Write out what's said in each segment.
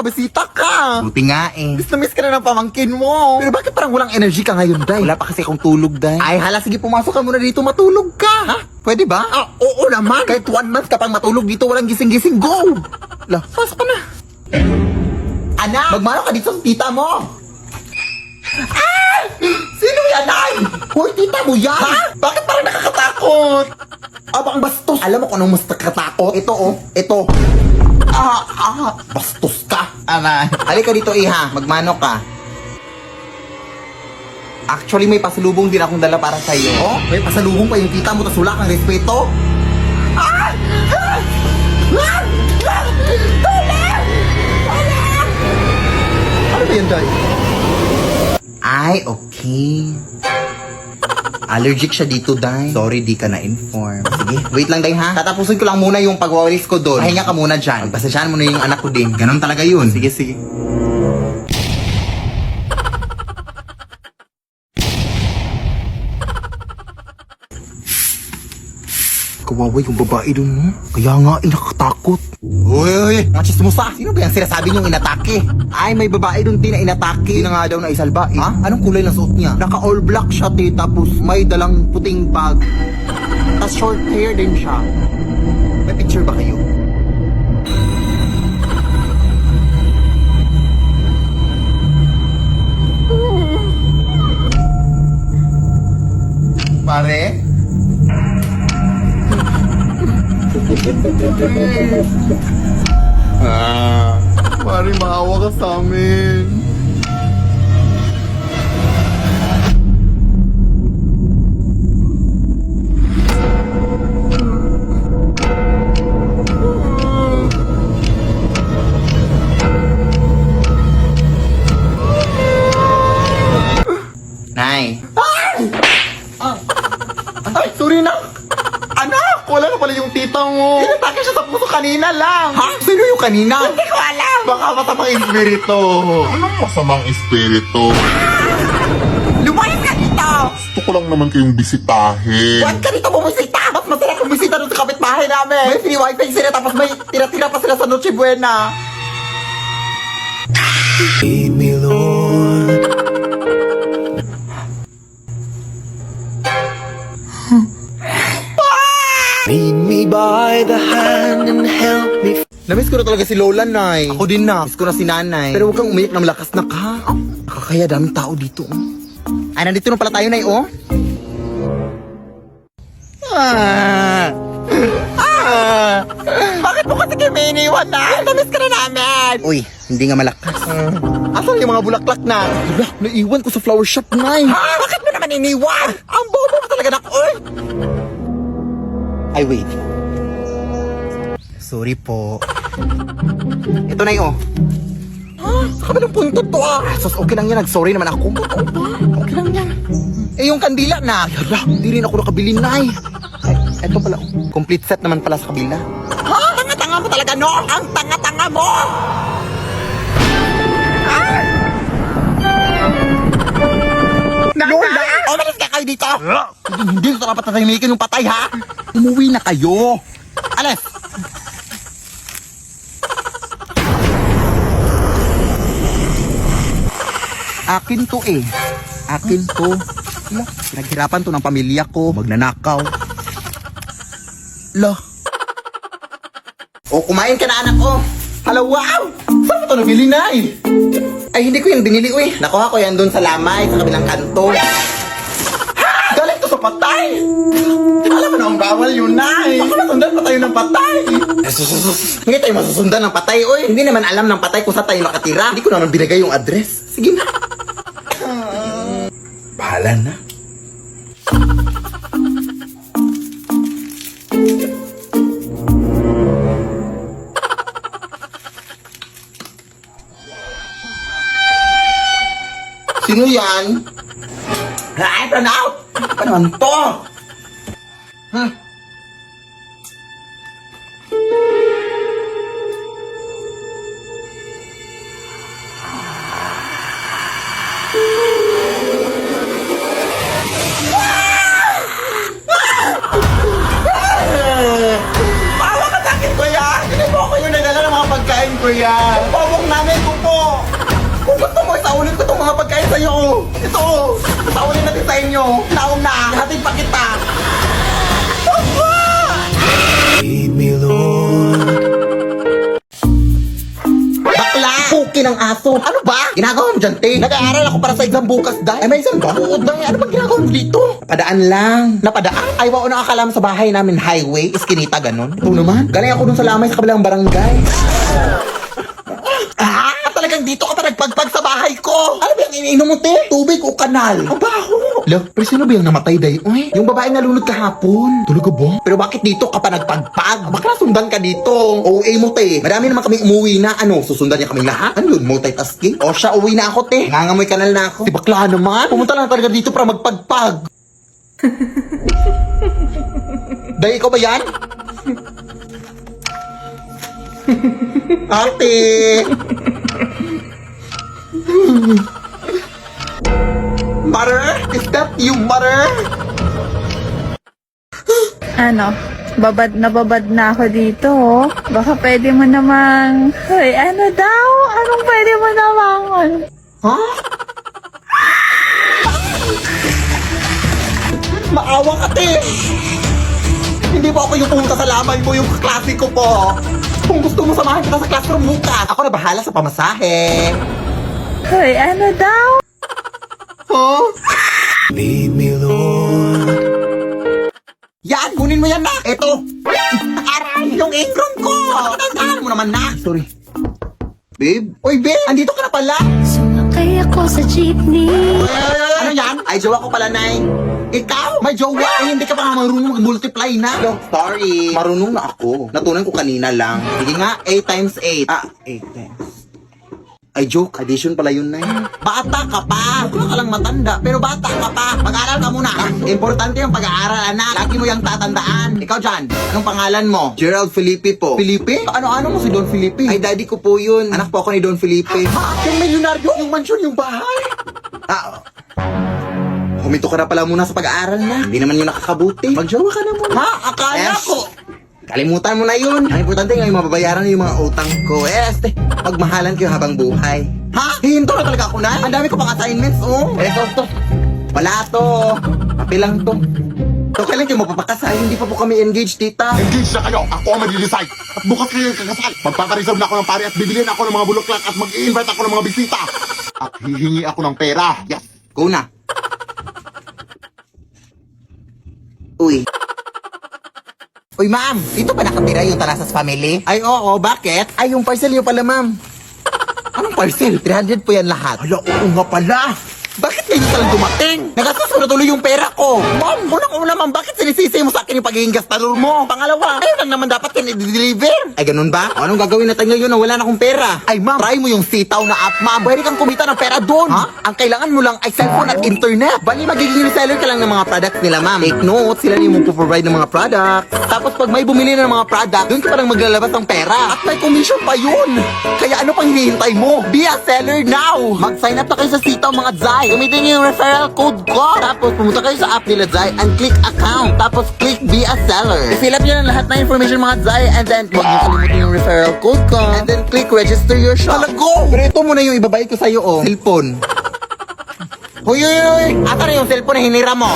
makabisita ka. Buti nga eh. Miss na miss ka na ng pamangkin mo. Pero bakit parang walang energy ka ngayon, Day? Wala pa kasi akong tulog, Day. Ay, hala, sige, pumasok ka muna dito, matulog ka. Ha? Pwede ba? Oo naman. Kahit 1 month ka pang matulog dito, walang gising-gising, go! Lah, pasok ka na. Anak, magmano ka dito sa tita mo. Sino yan, Ay? Hoy, tita mo yan! Ha? Bakit parang nakakatakot? Bang bastos. Alam mo kung anong mas nakakatakot? Ito, oh. Ito. Bastos ka. Halika dito, Iha. Magmano ka. Actually, may pasalubong din akong dala para sa'yo. Oh, may pasalubong pa yung tita mo, tas wala kang respeto? Ano ba yan, Day? Ay, okay. Allergic siya dito, Day. Sorry, di ka na-inform. Sige, wait lang, Day, ha? Tatapusin ko lang muna yung pagwawalis ko doon. Pahinga ka muna dyan. Pasensyahan mo na yung anak ko din. Ganon talaga yun. Sige, sige. Kawawa yung babae dun, no? Kaya nga, nakakatakot. Uy, mga chismosa. Sino ba yung sinasabi niyong inatake? Ay, may babae dun, na inatake. Hindi na nga daw na isalba, eh. Ha? Anong kulay ng suot niya? Naka all black siya, tapos may dalang puting bag. Tapos short hair din siya. May picture ba kayo? Pare? Pare, maawa ka sa amin. Nay. Ay, sorry na. Anak, wala na pala yung tita mo. Inatake siya sa puso kanina lang. Ha? Sino yung kanina? Hindi ko alam. Baka masamang espiritu. Anong masamang espiritu? Lumayas ka dito. Gusto ko lang naman kayong bisitahin. Huwag ka dito bumisita. Mas masarap kung bisita doon sa kapitbahay namin. May free wifi sila tapos may tira-tira pa sila sa Noche Buena. Lead me, Lord. Lead me by the hand and help me. Namiss ko na talaga si Lola, Nay. Ako din na. Miss ko na si Nanay. Pero huwag kang umiyak ng malakas na ka. Nakakaya daming tao dito. Ay, nandito na pala tayo, Nay, oh. Bakit mo kasi kayo may iniwan na? Namiss ka na namin. Uy, hindi nga malakas. Asan yung mga bulaklak na? Hala, naiwan ko sa flower shop, Nay. Ha? Bakit mo naman iniwan? Ang bobo mo talaga na. Uy! Ay, wait. Sorry po. Ito, Nay, oh. Sa kabilang punto to Sus, okay lang yan. Nag-sorry naman ako. Okay lang yan. Eh, yung kandila na. Ay, hala, hindi rin ako nakabili, Nay. Ay, eto pala, oh. Complete set naman pala sa kabila. Ha? Tanga-tanga mo talaga, no? Ang tanga-tanga mo! Lola! Umalis ka kayo dito! Hindi ko dapat tatahimikin yung patay, ha? Umuwi na kayo! Alis! Akin to eh. Akin to. Hala, pinaghirapan to ng pamilya ko. Magnanakaw. Lah. O, kumain ka na, anak, oh. Hala, wow! Saan mo ito nabili, Nay? Ay, hindi ko yan binili, uy. Nakuha ko yan doon sa lamay, sa kabilang kanto. Galing to sa patay! Alam mo na ang bawal yun, Nay! Baka masundan pa tayo ng patay! Hindi tayo masusundan ng patay, uy. Hindi naman alam ng patay kung saan tayo nakatira. Hindi ko naman binigay yung address. Sige na. Bahala na. Sino yan? Ay, Pranaw! Ano naman to? Bawa ka sa akin, kuya! Hindi po ako yung nagdala ng mga pagkain, kuya! Pobong namin sa'yo, oh. Ito, oh. Tawarin natin sa inyo. Naong na. Hatid pa kita. Lead me, Lord. Bakla! Puki ng aso. Ano ba? Ginagawa mo dyan, te? Nag-aaral ako para sa exam bukas, Day. Ay, may exam ba? Oo, Day. Ano ba ginagawa mo dito? Napadaan lang. Napadaan? Ay, wao na akala mo sa bahay namin highway, iskinita, ganun. Ito naman. Galing ako dun sa lamay sa kabilang barangay. Talagang dito ka pa nagpagpag sa bahay ko. Ano ba yung iniinom mo, te? Tubig o kanal? Ang baho. Lo, pero sino ba yung namatay, Day? Uy, yung babae nalunod kahapon. Tulog ka ba? Pero bakit dito ka pa nagpagpag? Bakla sundan ka dito. OA mo, te. Marami naman kami umuwi na. Ano, susundan niya kami lahat? Ano yun, multitasking? O siya, uwi na ako, te. Nangangamoy kanal na ako. Di bakla naman. Pumunta lang talaga dito para magpagpag. Day, ikaw ba yan? Ate! Mother? Is that you, mother? Ano, babad na ako dito, oh. Baka pwede mo namang, hoy, ano daw? Anong pwede mo namang? Ha? Maawa ka, te! Hindi ba ako yung pumunta sa lamay mo, yung klasiko ko? Kung gusto mo samahan kita sa classroom bukas, ako na bahala sa pamasahe. Hoy, ano daw? Huh? Lead me, Lord. Yan, kunin mo yan, nak! Ito! Aray, yung apron ko! Tandaan mo naman, nak! Sorry. Babe? Uy, babe! Andito ka na pala! Sumakay ako sa jeepney. Ano yan? Ay, jowa ko pala, Nay. Ikaw? May jowa? Ay, hindi ka pa nga marunong mag-multiply na. Yo, sorry. Marunong na ako. Natunan ko kanina lang. Sige nga, 8 times 8. 8 times. Ay, joke. Addition pala yun, Nay. Bata ka pa. Huwag ka lang matanda, pero bata ka pa. Mag-aaral ka muna. Importante yung pag-aaral, anak. Lagi mo yung tatandaan. Ikaw dyan, anong pangalan mo? Gerald Felipe po. Felipe? Ano-ano mo si Don Felipe? Ay, daddy ko po yun. Anak po ako ni Don Felipe. Yung milyonaryo? Yung mansion, yung bahay? Huminto ka na pala muna sa pag-aaral na. Hindi naman yun nakakabuti. Magjowa ka na muna. Ha? Akala ko. Kalimutan mo na yun. Ang importante ngayon, mababayaran yung mga utang ko. Pagmahalan kayo habang buhay. Ha? Hihinto na talaga ako na? Ang dami ko pang assignments, oh. To. Wala to. Papel lang to. So, kailan kayo mapapakasal? Hindi pa po kami engaged, tita. Engage na kayo. Ako ang mag-decide. At bukas kayo yung kakasal. Magpapareserve na ako ng pare at bibilin ako ng mga bulaklak at mag-i-invite ako ng mga bisita. At hihingi ako ng pera. Yes. Go na. Uy. Uy, ma'am! Dito ba nakatira yung Talasas family? Ay, oo. Bakit? Ay, yung parcel yun pala, ma'am. Anong parcel? 300 po yan lahat. Hala, oo nga pala. Bakit kayo talang dumating? Nagastos ko na tuloy yung pera ko. Ma'am, unang-una, ma'am, bakit sinisisi mo sa akin yung pagiging gastador mo? Pangalawa, ayun lang naman dapat yan i-deliver. Ay, ganun ba? O, anong gagawin natin ngayon na wala na akong pera? Ay, ma'am, try mo yung sitaw na app, ma'am. Pwede kang kumita ng pera doon. Ha? Ang kailangan mo lang ay cellphone at internet. Bali, magiging reseller ka lang ng mga products nila, ma'am. Take note, sila yung magpo-provide ng mga products. Tapos, pag may bumili na ng mga product, doon ka parang maglalabas ng pera. At may commission pa yun. Kaya ano pang hinihintay mo? Be a seller now! Mag-sign up na kayo sa sitaw, mga Zai. Gamitin niyo yung referral code ko. Tapos pumunta kayo sa app nila Zai and click account. Tapos click be a seller. I-fill up nyo ng lahat na information mga Zai and then huwag niyo kalimutin yung referral code ko. And then click register your shop. Talago! Pero ito muna yung ibabayad ko sa'yo, oh. Cellphone. Huy! Ata na yung cellphone na hinira mo?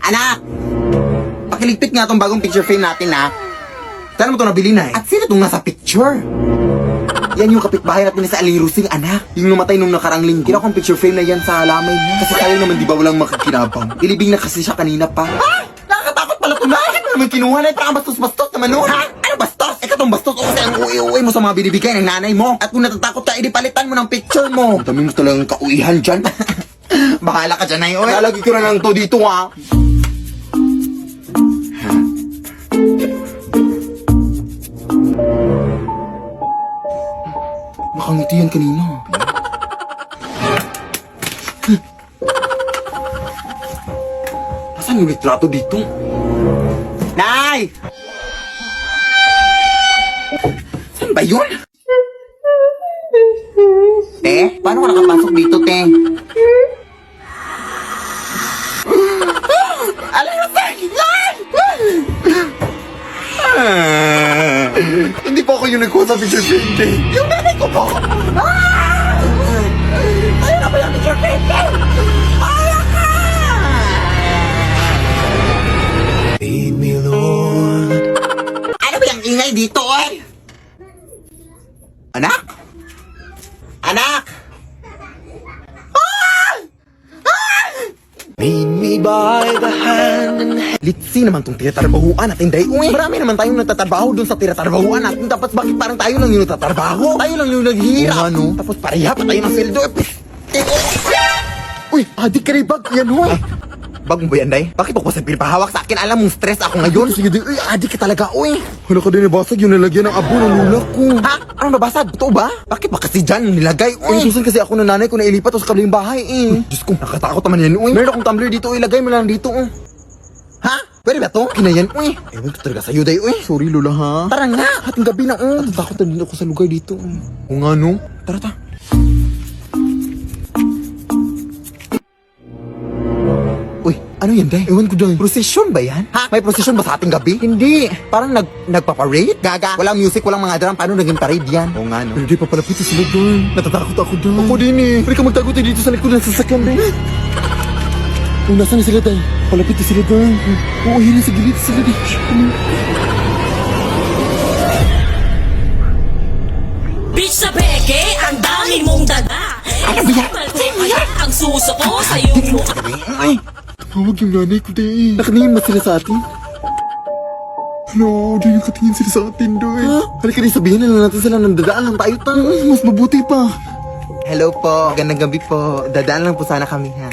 Anak! Pakiligpit nga tong bagong picture frame natin, ha? Saan mo ito nabili na eh? At sino itong nasa picture? Yan yung kapitbahay natin sa Aling Rusing, anak. Yung namatay nung nakarang linggo. Kinuha kong picture frame na yan sa lamay niya. Kasi kaya naman di ba walang makakinabang. Ilibing na kasi siya kanina pa. Ha? Nakakatakot pala ito na. Bakit naman kinuha na? Parang bastos-bastos naman nun. Ha? Ano bastos? Katong bastos o kasi ang uwi-uwi mo sa mga binibigay ng nanay mo. At kung natatakot ka, palitan mo ng picture mo. Ang dami mo talagang kauihan dyan. Bahala ka dyan na yun. Lalagay ko na lang to dito, ha. Nakangiti yan kanina. Nasaan yung litrato dito? Nay! Saan ba yun? Te, paano ka nakapasok dito, te? Alam mo, Nay! Hindi pa ako yung nagkuha sa picture frame, te. Yung nanay ko po! Lead me, Lord. Ano ba yung ingay dito, oy? Anak? Anak? Lead me by the hand and help. Litsi naman tong tinatrabahuan natin, day. Uy, marami naman tayong nagtatrabaho dun sa tinatrabahuan natin. Tapos bakit parang tayo lang yung nagtatrabaho? Tayo lang yung naghihirap. Ano? Tapos pareha pa tayo ng sweldo. Uy, adik ka rin bag. Yan, hoy. Bagong ba yan, day? Bakit ako sa pinapahawak sa akin? Alam mong stress ako ngayon. Sige, di. Uy, adik ka talaga, uy. Hala ka din, nabasag yung nalagyan ng abo ng lula ko. Ha? Ano nabasag? Totoo ba? Bakit ba kasi dyan nilagay? Uy, susan kasi ako ng nanay ko na ilipat o sa kabilang bahay, eh. Diyos ko, nakatakot naman yan, uy. Meron akong tumbler dito. Ilagay mo lang dito. Ha? Pwede ba to? Kinayan, uy. Ewan ko talaga sa'yo, day, uy. Sorry, Lola, ha? Tara nga. Hating gabi na, natatakot na din ako sa lugar dito. O nga, no? Tara, ta. Uy, ano yan, day? Ewan ko, day. Prosesyon ba yan? Ha? May prosesyon ba sa ating gabi? Hindi. Parang nagpa-parade? Gaga. Walang music, walang mga drum. Paano naging parade yan? Oo nga, no? Pero di pa palapit sila doon. Natatakot ako doon. Ako din, eh. Pwede ka magtago tayo dito sa likod ng sasakyan, day. Kung nasaan na sila, day? Palapit na sila doon. Oo, yun na sa gilid sila, day. Bitch sa peke, ang dami mong daga. Ano ba yan? Ang suso ko sa iyong mukha. Ay! Tawag yung nanay ko, day. Nakaningin ba sila sa atin? Hello, di yung katingin sila sa atin, doy. Halika din, sabihin na lang natin sila nang dadaan lang tayo, ta. Mas mabuti pa. Hello po. Magandang gabi po. Dadaan lang po sana kami, ha?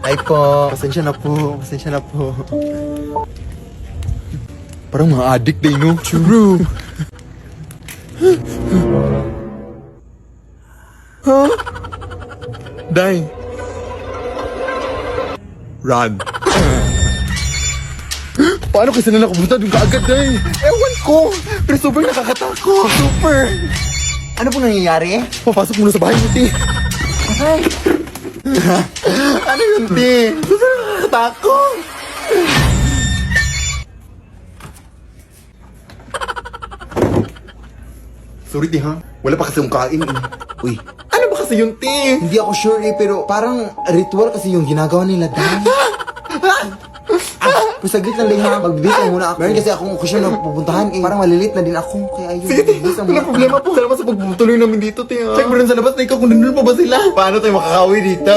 Ay po. Pasensya na po, pasensya na po. Parang mga addict day, no? True. Ha? Day. Run. Paano kasi na nakapunta doon kaagad, day? Ewan ko. Pero super nakakatakot. Super. Ano po nangyayari? Papasok muna sa bahay mo, ti. Ano yun, ti? Super nakakatakot. Sorry, di ha? Wala pa kasi yung kain, eh. Uy, Ano ba kasi yun, ti? hindi ako sure, eh, pero parang ritual kasi yung ginagawa nila, dahil. Kung saglit lang din, ha? Magbibisa muna ako. Meron kasi akong okasyon na pupuntahan, eh. Parang malilit na din ako, kaya ayun. Sige, ti. magbibisa Walang problema po. Salamat sa pagputuloy namin dito, ti. Check mo rin sa labas na ikaw kung nandun pa ba sila. Paano tayo makakawi dito?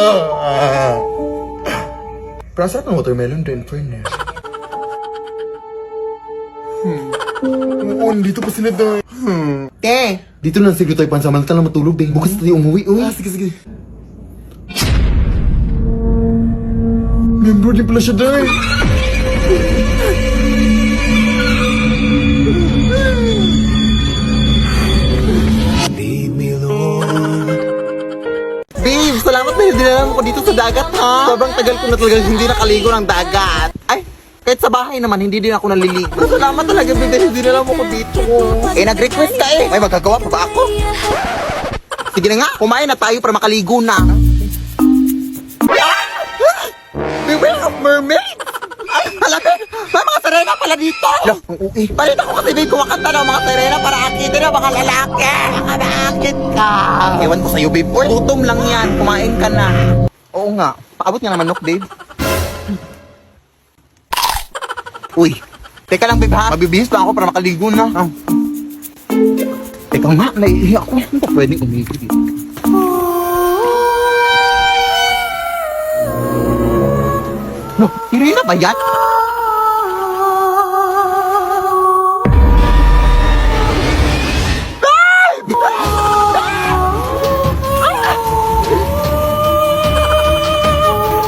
Pero sarap ng watermelon din, fairness. Oo, dito pa sila doon. Te! Dito na siguro tayo pansamantala matulog, din. Bukas tayo umuwi, uy. Sige, sige. Member din pala siya, day. Lead me, Lord. Babe, salamat na dinala mo ko dito sa dagat, ha? Sobrang tagal ko na talaga hindi nakaligo ng dagat. Ay, kahit sa bahay naman, hindi din ako naliligo. Pero salamat talaga, babe, dahil dinala mo ko dito. Eh, nag-request ka eh. May magagawa pa ba ako? Sige na nga, kumain na tayo para makaligo na. Beware of mermaid! Ay, palapit! May mga sirena pala dito! Lo, ang uwi. Palit ako kasi babe, kumakanta ng mga sirena para akitin na mga lalaki. Baka maakit ka. Ewan ko sa'yo, babe. Uy, gutom lang yan. Kumain ka na. Oo nga. Paabot nga naman, manok, babe. Uy, teka lang, babe, ha? Mabibihis lang ako para makaligo na. Teka nga, naiihi ako. Hindi pa pwedeng umihi dito. No, sirena ba yan?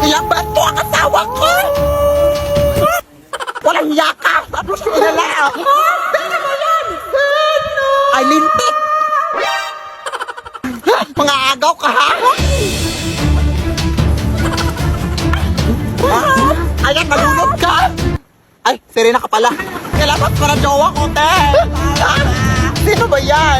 Ilaban mo ang asawa ko! Walang yaka! Tapos ko nila! Beka mo yan! Ay, lintik! Mga agaw ka, ha? Ayan, nalunod ka! Ay, Serena ka pala. Nilabas ko na jowa ko, te! Sino ba yan?